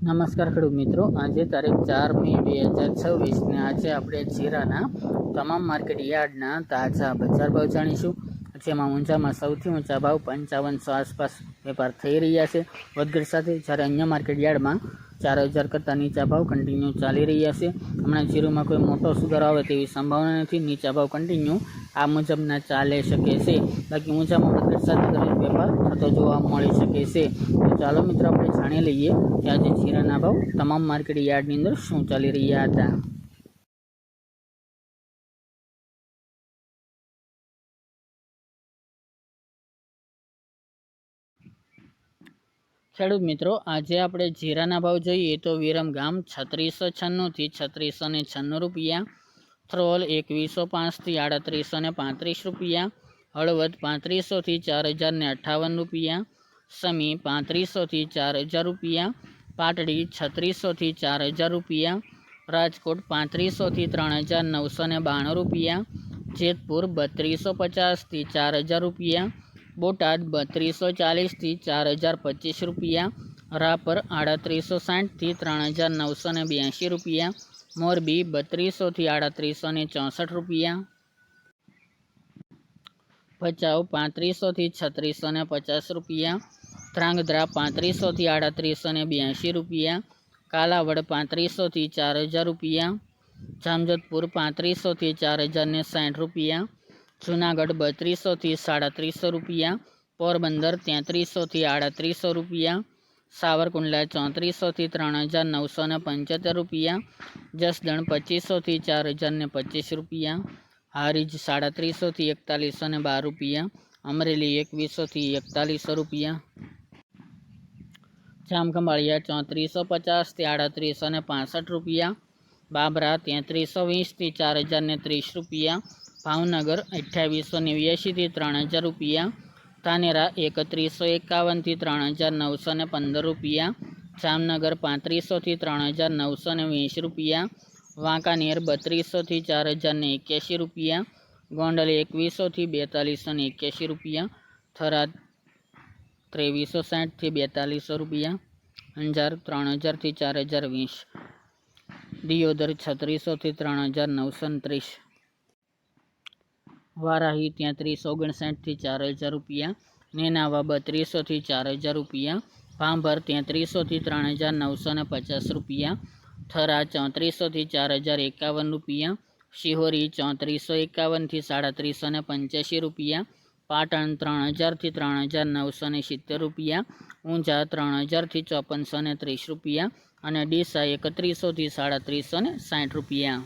નમસ્કાર ખેડૂત મિત્રો, આજે તારીખ 4 મે 2026 ને આજે આપણે જીરાના તમામ માર્કેટ યાર્ડના તાજા બજાર ભાવ જાણીશું। જેમાં ઊંઝામાં સૌથી ઊંચા ભાવ 5500 આસપાસ વેપાર થઈ રહ્યા છે વધઘટ સાથે, જ્યારે અન્ય માર્કેટ યાર્ડમાં 4000 કરતાં નીચા ભાવ કન્ટિન્યુ ચાલી રહ્યા છે। હમણાં જીરુમાં કોઈ મોટો સુધારો આવે તેવી સંભાવના નથી, નીચા ભાવ કન્ટિન્યુ આ મુજબના ચાલી શકે છે। બાકી ઊંઝામાં વધઘટ સાથે દરેક વેપાર થતો જોવા મળી શકે છે। તો ચાલો મિત્રો આપણે જાણી લઈએ કે આજે જીરાના ભાવ તમામ માર્કેટ યાર્ડની અંદર શું ચાલી રહ્યા હતા। ખેડૂત મિત્રો, આજે આપણે જીરાના ભાવ જોઈએ તો વિરમગામ 3696 થી 3696 રૂપિયા, થ્રોલ 2105 થી 3835 રૂપિયા, હળવદ 3500 થી 4058 રૂપિયા, સમી 3500 થી 4000 રૂપિયા, પાટડી 3600 થી 4000 રૂપિયા, રાજકોટ 3500 થી 3992 રૂપિયા, જેતપુર 3250 થી 4000 રૂપિયા, બોટાદ 3240 થી 4025 રૂપિયા, રાપર 3860 થી 3982 રૂપિયા, મોરબી 3200 થી 3864 રૂપિયા, ભચાઉ 3500 થી 3650 રૂપિયા, ધ્રાંગધ્રા 3500 થી 3882 રૂપિયા, કાલાવડ 3500 થી 4000 રૂપિયા, જામજોધપુર 3500 થી 4060 રૂપિયા, જૂનાગઢ 3200 થી 3750 રૂપિયા, પોરબંદર 3300 થી 3800 રૂપિયા, સાવરકુંડલા 3400 થી 3975 રૂપિયા, જસદણ 2500 થી 4025 રૂપિયા, હારીજ 3700 થી 4112 રૂપિયા, અમરેલી 2100 થી 4100 રૂપિયા, જામખંભાળિયા 3450 થી 3865 રૂપિયા, બાબરા 3320 થી 4030 રૂપિયા, ભાવનગર 2889 થી 3000 રૂપિયા, ધાનેરા 3151 થી 3915 રૂપિયા, જામનગર 3500 થી 3920 રૂપિયા, વાંકાનેર 3200 થી 4081 રૂપિયા, ગોંડલ 2100 થી 4281 રૂપિયા, થરાદ 2360 થી 4200 રૂપિયા, અંજાર 3000 થી 4020, દિયોદર 3600 થી 3929, વારાહી 3359 થી 4000 રૂપિયા, નેનાવા 3200 થી 4000 રૂપિયા, ભાંભર 3300 થી 3950 રૂપિયા, થરા 3400 થી 4051 રૂપિયા, શિહોરી 3451 થી 3785 રૂપિયા, પાટણ 3000 થી 3970 રૂપિયા, ઊંઝા 3000 થી 5430 રૂપિયા અને ડીસા 3100 થી 3760 રૂપિયા।